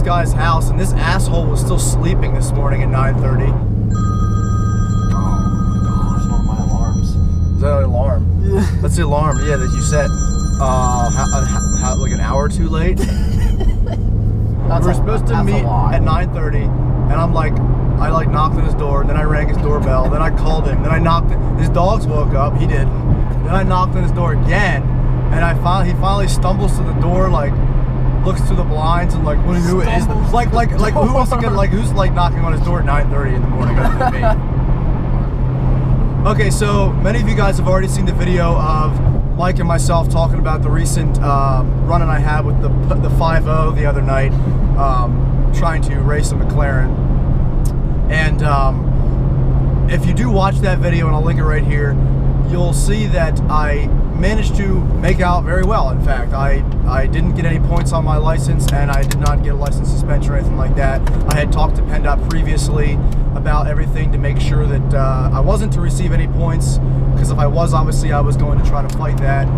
guy's house, and this asshole was still sleeping this morning at 9:30. Oh gosh, one of my alarms. Is that an alarm? Yeah. That's the alarm, yeah, that you set. How, like an hour too late? We were supposed to meet at 9:30, and I'm like, I like knocked on his door, and then I rang his doorbell, then I called him, then I knocked it. His dogs woke up, he didn't. Then I knocked on his door again, and he finally stumbles to the door, like looks through the blinds and like, who is this? Like who wants to get who's like knocking on his door at 9:30 in the morning other than me? Okay, so many of you guys have already seen the video of Mike and myself talking about the recent run-in I had with the 5.0 the other night, trying to race a McLaren. And if you do watch that video, and I'll link it right here, you'll see that I managed to make out very well. In fact, I didn't get any points on my license, and I did not get a license suspension or anything like that. I had talked to PennDOT previously about everything to make sure that I wasn't to receive any points, because if I was, obviously I was going to try to fight that,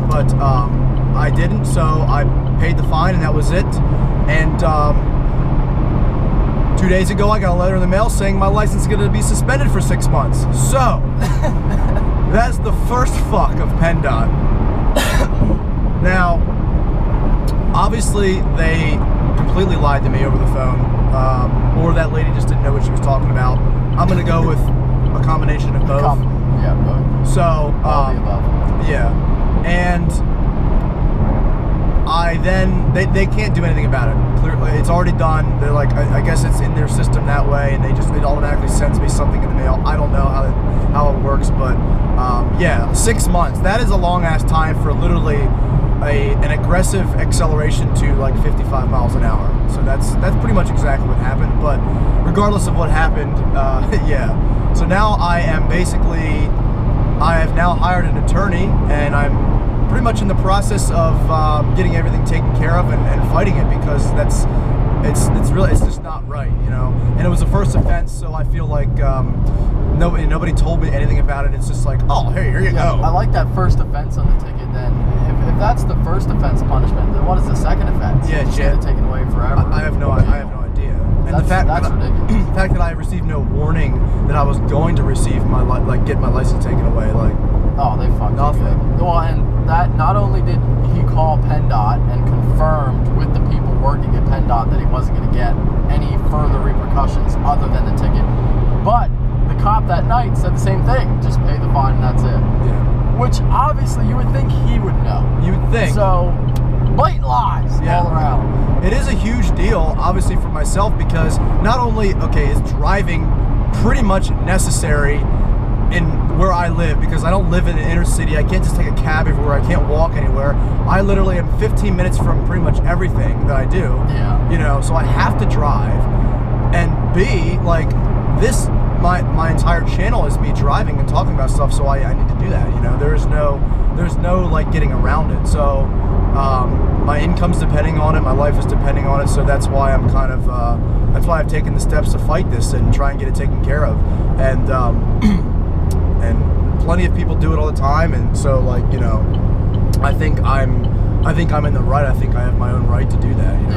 but I didn't, so I paid the fine and that was it. And 2 days ago I got a letter in the mail saying my license is going to be suspended for 6 months. So that's the first fuck of PennDOT. Now, obviously they completely lied to me over the phone, or that lady just didn't know what she was talking about. I'm going to go with a combination of both. Yeah, both. So, All the above. yeah, and they can't do anything about it. Clearly, it's already done. They're like, I guess it's in their system that way, and it automatically sends me something in the mail. I don't know how it works, but yeah, 6 months. That is a long ass time for literally an aggressive acceleration to like 55 miles an hour. So that's pretty much exactly what happened. But regardless of what happened, yeah. So now I have now hired an attorney, and I'm pretty much in the process of getting everything taken care of and fighting it, because it's just not right, you know. And it was a first offense, so I feel like nobody told me anything about it. It's just like, oh, hey, here you go. I like that first offense on the ticket. Then if that's the first offense punishment, then what is the second offense? Yeah, just get it taken away forever. I have no idea. And that's ridiculous. The fact that I received no warning that I was going to receive get my license taken away, like, oh, they fucked nothing. You. Well, and that not only did he call PennDOT and confirmed with the people working at PennDOT that he wasn't going to get any further repercussions other than the ticket, but the cop that night said the same thing. Just pay the fine and that's it. Yeah. Which obviously you would think he would know. You would think. So, blatant lies all around. It is a huge deal, obviously, for myself, because not only, okay, is driving pretty much necessary in where I live, because I don't live in an inner city. I can't just take a cab everywhere. I can't walk anywhere. I literally am 15 minutes from pretty much everything that I do. Yeah. You know, so I have to drive. And B, like, my entire channel is me driving and talking about stuff, so I need to do that, you know. There's no like getting around it. So my income's depending on it, my life is depending on it, so that's why I'm kind of that's why I've taken the steps to fight this and try and get it taken care of. And and plenty of people do it all the time, and so, like, you know, I think I'm in the right. I think I have my own right to do that, you know.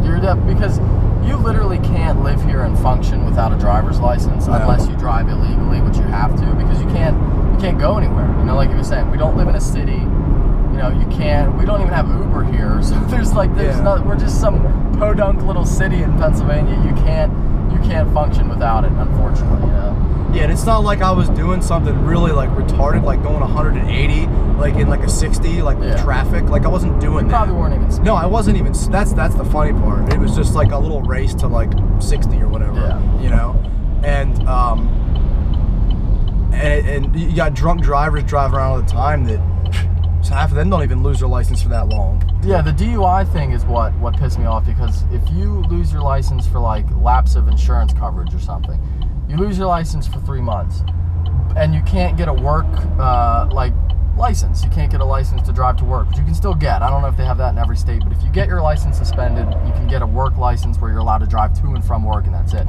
Yeah. Because you literally can't live here and function without a driver's license unless you drive illegally, which you have to, because you can't go anywhere. You know, like you were saying, we don't live in a city. You know, we don't even have Uber here. So we're just some podunk little city in Pennsylvania. You can't function without it, unfortunately, you know. Yeah, and it's not like I was doing something really like retarded, like going 180, like in like a 60, like with traffic. Like I wasn't doing that. Probably weren't even speeding. No, I wasn't even. That's the funny part. It was just like a little race to like 60 or whatever. Yeah. You know, and you got drunk drivers driving around all the time that half of them don't even lose their license for that long. Yeah, the DUI thing is what pissed me off, because if you lose your license for like lapse of insurance coverage or something, you lose your license for 3 months, and you can't get a work license. You can't get a license to drive to work, which you can still get. I don't know if they have that in every state, but if you get your license suspended, you can get a work license where you're allowed to drive to and from work, and that's it.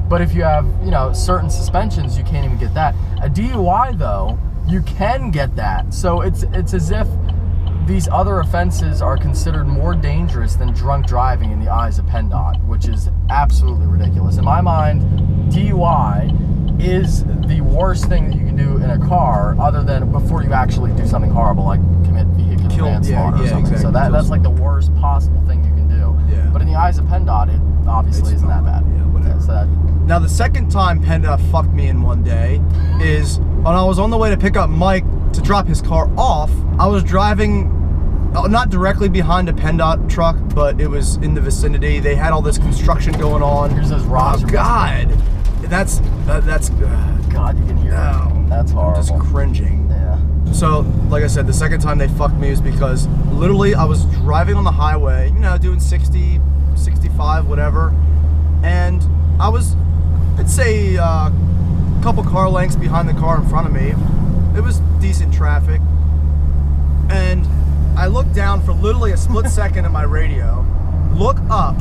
But if you have, you know, certain suspensions, you can't even get that. A DUI, though, you can get that. So it's as if these other offenses are considered more dangerous than drunk driving in the eyes of PennDOT, which is absolutely ridiculous. In my mind, DUI is the worst thing that you can do in a car, other than before you actually do something horrible like commit vehicular manslaughter or something. Exactly. So that's like the worst possible thing you can do. Yeah. But in the eyes of PennDOT, it obviously isn't that bad. Yeah, whatever. So now, the second time PennDOT fucked me in one day is when I was on the way to pick up Mike to drop his car off. I was driving not directly behind a PennDOT truck, but it was in the vicinity. They had all this construction going on. Here's those rocks. Oh, God. That's God, you can hear it. That's horrible. I'm just cringing. Yeah. So, like I said, the second time they fucked me is because literally I was driving on the highway, doing 60, 65, whatever, and I was, I'd say, a couple car lengths behind the car in front of me. It was decent traffic, and I looked down for literally a split second at my radio, look up,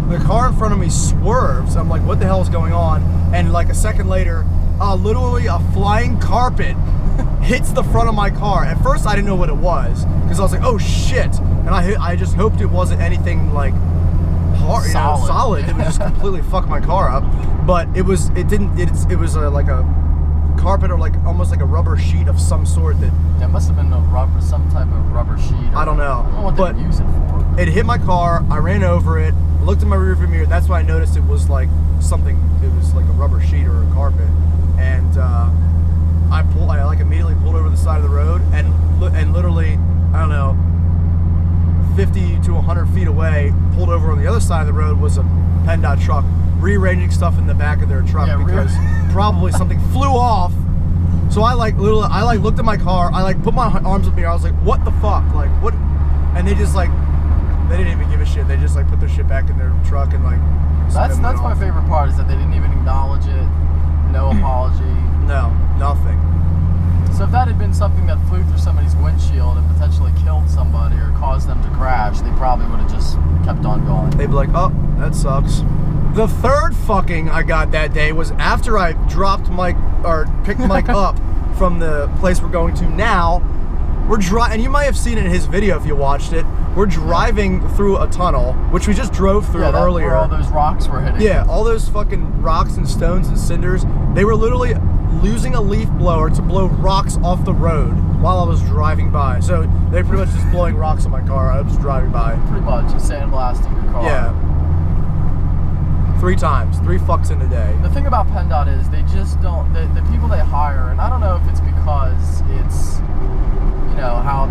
the car in front of me swerves. I'm like, what the hell is going on? And like a second later, literally a flying carpet hits the front of my car. At first, I didn't know what it was, because I was like, oh shit. And I just hoped it wasn't anything like hard, solid. It would just completely fuck my car up. But it was like a carpet, or like almost like a rubber sheet of some sort that. Yeah, it must have been some type of rubber sheet. I don't know. I don't know what they use it for. It hit my car. I ran over it. Looked in my rearview mirror. That's when I noticed it was like something. It was like a rubber sheet or a carpet. And I like immediately pulled over the side of the road, and literally, I don't know, 50 to 100 feet away, pulled over on the other side of the road was a PennDOT truck rearranging stuff in the back of their truck, because probably something flew off. So I looked at my car. I like put my arms up in the air. I was like, what the fuck? Like, what? And they just like, they didn't even give a shit. They just like put their shit back in their truck and like. That's my favorite part, is that they didn't even acknowledge it. No apology. No, nothing. So if that had been something that flew through somebody's windshield and potentially killed somebody or caused them to crash, they probably would have just kept on going. They'd be like, oh, that sucks. The third fucking I got that day was after I dropped Mike, or picked Mike up from the place we're going to now. We're driving, and you might have seen it in his video if you watched it. We're driving through a tunnel, which we just drove through earlier. Where all those rocks were hitting. Yeah, all those fucking rocks and stones and cinders. They were literally using a leaf blower to blow rocks off the road while I was driving by. So they pretty much just blowing rocks on my car. I was driving by. Pretty much, just sandblasting your car. Yeah. 3 times, 3 fucks in a day. The thing about PennDOT is they just don't, the people they hire, and I don't know if it's because it's, how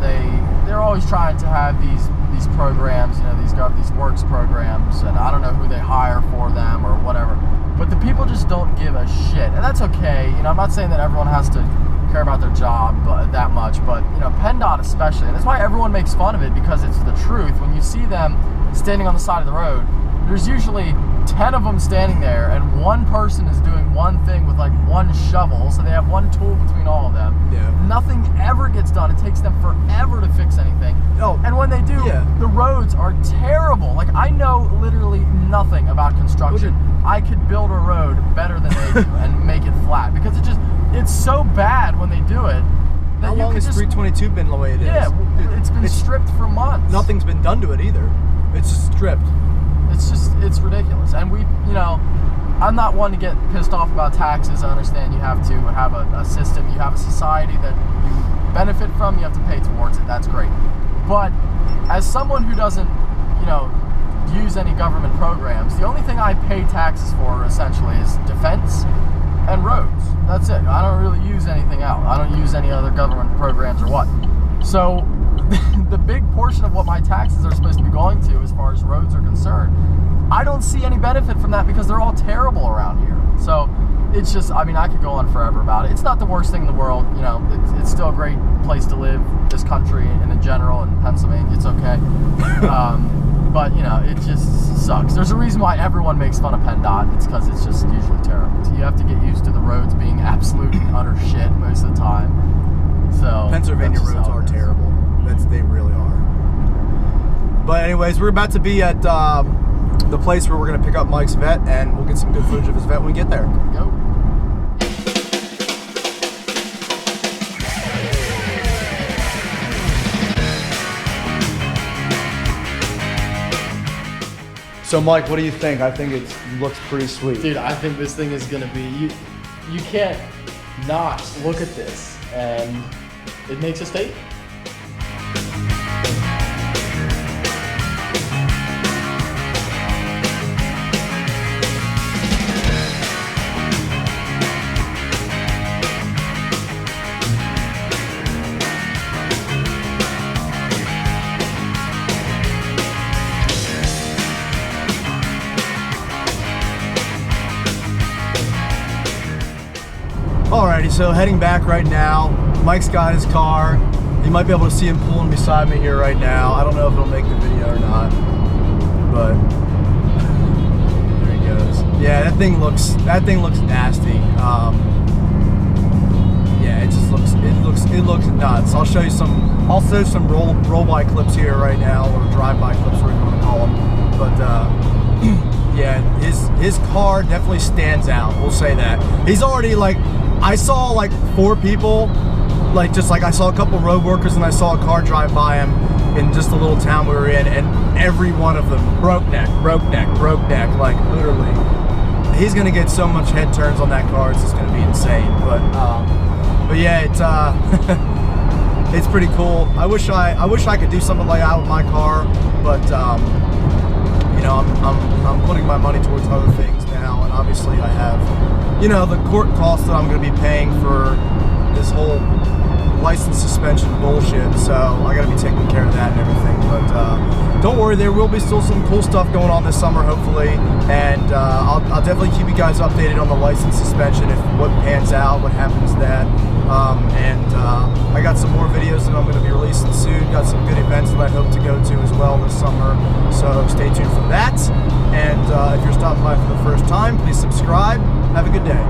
they're always trying to have these programs, these works programs, and I don't know who they hire for them or whatever, but the people just don't give a shit, and that's okay. I'm not saying that everyone has to care about their job that much, but PennDOT especially, and that's why everyone makes fun of it, because it's the truth. When you see them standing on the side of the road, there's usually 10 of them standing there, and one person is doing one thing with like one shovel, so they have one tool between all of them. Yeah. Nothing ever gets done. It takes them forever to fix anything. Oh, and when they do, the roads are terrible. Like, I know literally nothing about construction. I could build a road better than they do and make it flat, because it's so bad when they do it. How long has 322 been the way it is? Yeah, it's been stripped for months. Nothing's been done to it either. It's just stripped. It's ridiculous. And I'm not one to get pissed off about taxes. I understand you have to have a system, you have a society that you benefit from, you have to pay towards it. That's great. But as someone who doesn't, use any government programs, the only thing I pay taxes for essentially is defense and roads. That's it. I don't really use anything else. I don't use any other government programs or what. So the big portion of what my taxes are supposed to be going to, as far as roads are concerned, I don't see any benefit from that, because they're all terrible around here. So it's just, I could go on forever about it. It's not the worst thing in the world. It's still a great place to live, this country, and in general, in Pennsylvania, it's okay. But, it just sucks. There's a reason why everyone makes fun of PennDOT. It's because it's just usually terrible. So you have to get used to the roads being absolute and utter shit most of the time. So Pennsylvania roads are terrible. They really are. But anyways, we're about to be at the place where we're going to pick up Mike's vet, and we'll get some good footage of his vet when we get there. Go. So Mike, what do you think? I think it looks pretty sweet. Dude, I think this thing is gonna be, you can't not look at this, and it makes a statement. Alrighty, so heading back right now. Mike's got his car. You might be able to see him pulling beside me here right now. I don't know if it'll make the video or not, but there he goes. Yeah, that thing looks nasty. Yeah, it looks nuts. I'll show you some roll by clips here right now, or drive by clips, whatever you want to call them. But yeah, his car definitely stands out. We'll say that. He's already like, I saw like 4 people, like I saw a couple road workers, and I saw a car drive by him in just the little town we were in, and every one of them broke neck, like literally. He's gonna get so much head turns on that car, it's just gonna be insane. But yeah, it's pretty cool. I wish I could do something like that with my car, but you know, I'm putting my money towards other things now, and obviously I have, you know, the court costs that I'm going to be paying for this whole license suspension bullshit, so I got to be taking care of that and everything. But don't worry, there will be still some cool stuff going on this summer, hopefully, and I'll definitely keep you guys updated on the license suspension, if what pans out, what happens to that. I got some more videos that I'm going to be releasing soon. Got some good events that I hope to go to as well this summer, so stay tuned for that. And if you're stopping by for the first time, please subscribe. Have a good day.